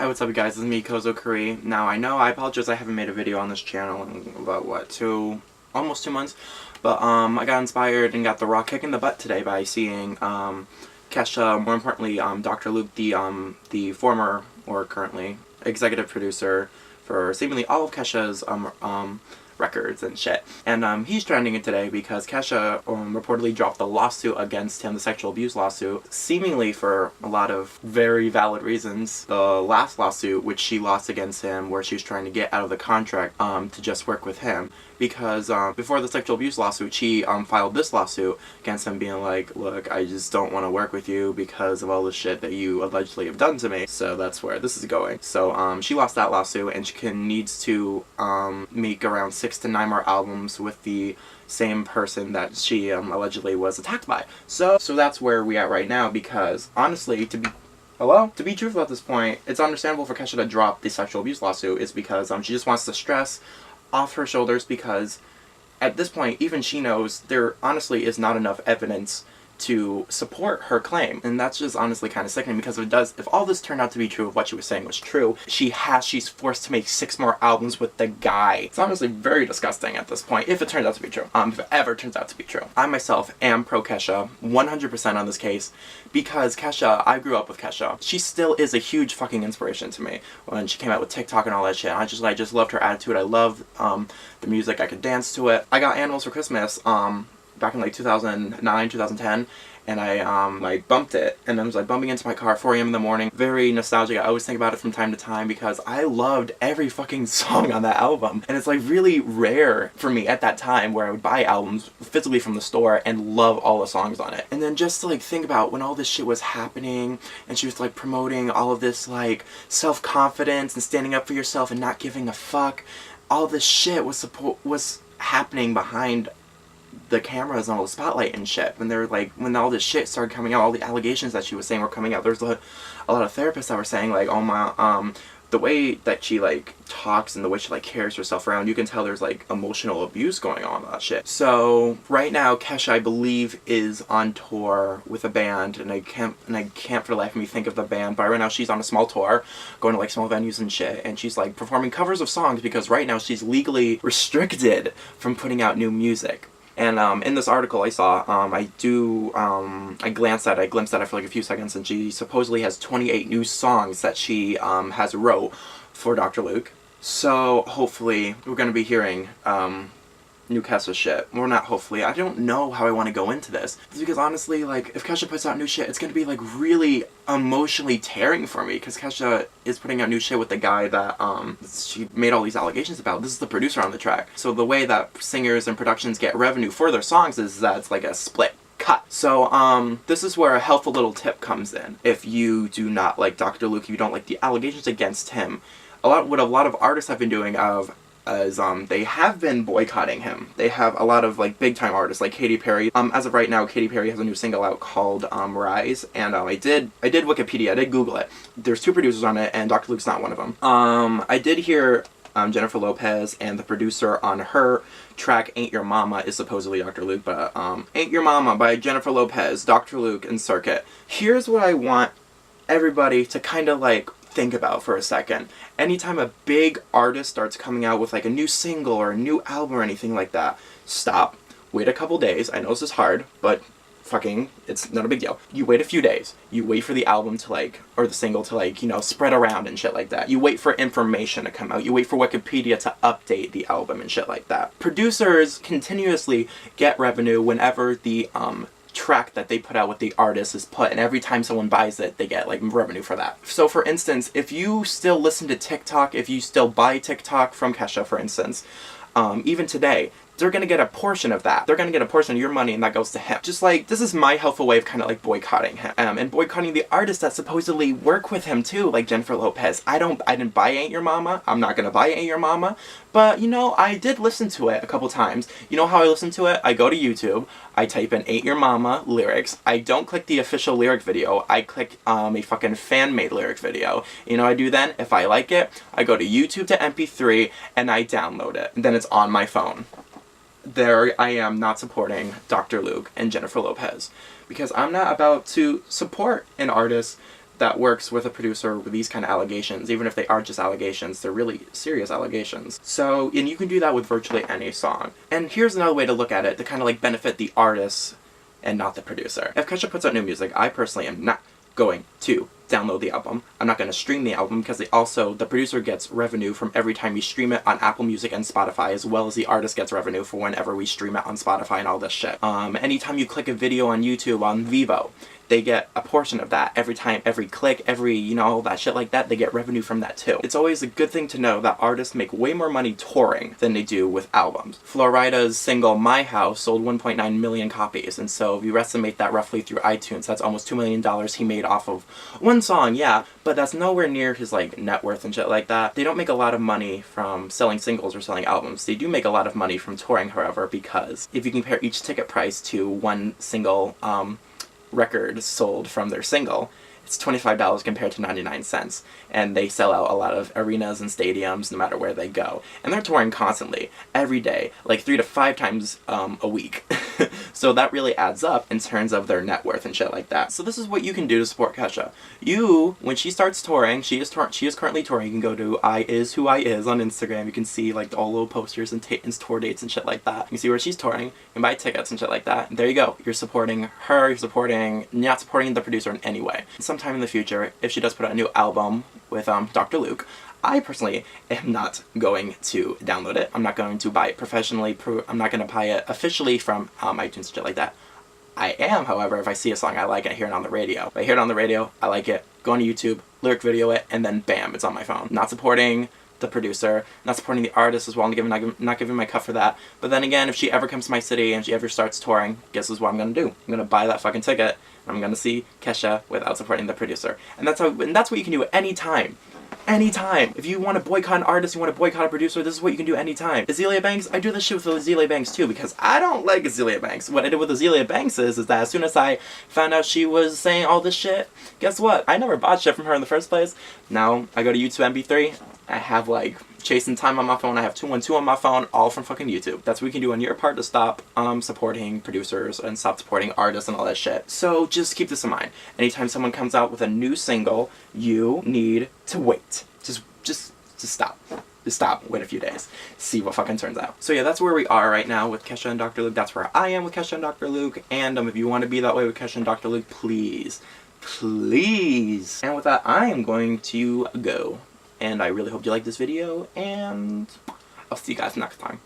Hi, what's up you guys, this is me, Coxo. Now I apologize I haven't made a video on this channel in about, almost 2 months. But I got inspired and got the raw kick in the butt today by seeing Kesha, more importantly Dr. Luke, the former, or currently, executive producer for seemingly all of Kesha's records and shit. And he's trending it today because Kesha reportedly dropped the lawsuit against him, the sexual abuse lawsuit, seemingly for a lot of very valid reasons. The last lawsuit, which she lost against him, where she was trying to get out of the contract to just work with him, because before the sexual abuse lawsuit, she filed this lawsuit against him, being like, look, I just don't want to work with you because of all the shit that you allegedly have done to me. So that's where this is going. So she lost that lawsuit, and she needs to make around 6 to 9 more albums with the same person that she allegedly was attacked by. So that's where we at right now, because honestly, to be truthful at this point, it's understandable for Kesha to drop the sexual abuse lawsuit, is because she just wants the stress off her shoulders, because at this point even she knows there honestly is not enough evidence to support her claim. And that's just honestly kind of sickening, because if all this turned out to be true, if what she was saying was true, she's forced to make 6 more albums with the guy. It's honestly very disgusting at this point, if it turns out to be true. If it ever turns out to be true. I myself am pro Kesha, 100% on this case, because Kesha, I grew up with Kesha. She still is a huge fucking inspiration to me. When she came out with TikTok and all that shit, I just loved her attitude. I loved the music. I could dance to it. I got Animals for Christmas back in like 2009, 2010, and I bumped it, and I was like bumping into my car at 4 a.m. in the morning. Very nostalgic. I always think about it from time to time, because I loved every fucking song on that album. And it's like really rare for me at that time, where I would buy albums physically from the store and love all the songs on it. And then just to like think about when all this shit was happening, and she was like promoting all of this like self-confidence and standing up for yourself and not giving a fuck, all this shit was happening behind the cameras and all the spotlight and shit. When all this shit started coming out, all the allegations that she was saying were coming out, there's a lot of therapists that were saying like, oh my, the way that she like talks and the way she like carries herself around, you can tell there's like emotional abuse going on with that shit. So right now Kesha, I believe, is on tour with a band, and I can't for the life of me think of the band, but right now she's on a small tour, going to like small venues and shit, and she's like performing covers of songs, because right now she's legally restricted from putting out new music. And in this article I saw, I glimpsed at it for like a few seconds, and she supposedly has 28 new songs that she has wrote for Dr. Luke. So hopefully we're going to be hearing new Kesha shit. Well, not hopefully. I don't know how I want to go into this. It's because honestly, like, if Kesha puts out new shit, it's going to be like really emotionally tearing for me, because Kesha is putting out new shit with the guy that she made all these allegations about. This is the producer on the track. So the way that singers and productions get revenue for their songs is that it's like a split cut. So this is where a helpful little tip comes in. If you do not like Dr. Luke, if you don't like the allegations against him, what a lot of artists have been doing they have been boycotting him. They have a lot of like big time artists like Katy Perry. As of right now, Katy Perry has a new single out called Rise, and I did Wikipedia, I did Google it. There's 2 producers on it, and Dr. Luke's not one of them. I did hear Jennifer Lopez, and the producer on her track Ain't Your Mama is supposedly Dr. Luke, but Ain't Your Mama by Jennifer Lopez, Dr. Luke, and Circuit. Here's what I want everybody to kind of like think about for a second. Anytime a big artist starts coming out with like a new single or a new album or anything like that, stop, wait a couple days. I know this is hard, but fucking, it's not a big deal. You wait a few days. You wait for the album to like, or the single to like, you know, spread around and shit like that. You wait for information to come out. You wait for Wikipedia to update the album and shit like that. Producers continuously get revenue whenever the track that they put out with the artist is put, and every time someone buys it, they get like revenue for that. So for instance, if you still listen to TikTok, if you still buy TikTok from Kesha, for instance, even today, they're gonna get a portion of that. They're gonna get a portion of your money, and that goes to him. Just like, this is my helpful way of kind of like boycotting him, and boycotting the artists that supposedly work with him too, like Jennifer Lopez. I didn't buy Ain't Your Mama. I'm not gonna buy Ain't Your Mama, but you know, I did listen to it a couple times. You know how I listen to it? I go to YouTube, I type in Ain't Your Mama lyrics. I don't click the official lyric video. I click a fucking fan-made lyric video. You know what I do then? If I like it, I go to YouTube to MP3 and I download it. And then it's on my phone. There I am, not supporting Dr. Luke and Jennifer Lopez, because I'm not about to support an artist that works with a producer with these kind of allegations, even if they are just allegations, they're really serious allegations. So, and you can do that with virtually any song. And here's another way to look at it to kind of like benefit the artists and not the producer. If Kesha puts out new music, I personally am not going to download the album. I'm not going to stream the album because the producer gets revenue from every time you stream it on Apple Music and Spotify, as well as the artist gets revenue for whenever we stream it on Spotify and all this shit. Anytime you click a video on YouTube on Vivo, they get a portion of that. Every time, every click, every, you know, all that shit like that, they get revenue from that too. It's always a good thing to know that artists make way more money touring than they do with albums. Florida's single My House sold 1.9 million copies, and so if you estimate that roughly through iTunes, that's almost $2 million he made off of one song, yeah, but that's nowhere near his like net worth and shit like that. They don't make a lot of money from selling singles or selling albums. They do make a lot of money from touring, however, because if you compare each ticket price to one single record sold from their single, it's $25 compared to 99 cents. And they sell out a lot of arenas and stadiums no matter where they go. And they're touring constantly, every day, like 3 to 5 times a week. So that really adds up in terms of their net worth and shit like that. So this is what you can do to support Kesha. You, when she starts touring, she is currently touring. You can go to I Is Who I Is on Instagram. You can see like all little posters and tour dates and shit like that. You can see where she's touring. You can buy tickets and shit like that. And there you go. You're supporting her. You're not supporting the producer in any way. Sometime in the future, if she does put out a new album with Dr. Luke, I personally am not going to download it. I'm not going to buy it professionally. I'm not going to buy it officially from iTunes and shit like that. I am, however, if I see a song I like and I hear it on the radio. If I hear it on the radio, I like it, go on YouTube, lyric video it, and then bam, it's on my phone. Not supporting the producer, not supporting the artist as well, not giving my cut for that. But then again, if she ever comes to my city and she ever starts touring, guess what I'm gonna do? I'm gonna buy that fucking ticket, and I'm gonna see Kesha without supporting the producer. And that's what you can do at any time. Anytime. If you want to boycott an artist, you want to boycott a producer, this is what you can do anytime. Azealia Banks, I do this shit with Azealia Banks too, because I don't like Azealia Banks. What I did with Azealia Banks is that as soon as I found out she was saying all this shit, guess what? I never bought shit from her in the first place. Now, I go to YouTube MP3, I have like Chasing Time on my phone, I have 212 on my phone, all from fucking YouTube. That's what you can do on your part to stop supporting producers and stop supporting artists and all that shit. So just keep this in mind. Anytime someone comes out with a new single, you need to wait. Just stop. Just stop, wait a few days, see what fucking turns out. So yeah, that's where we are right now with Kesha and Dr. Luke. That's where I am with Kesha and Dr. Luke. And if you want to be that way with Kesha and Dr. Luke, please. And with that, I am going to go. And I really hope you like this video, and I'll see you guys next time.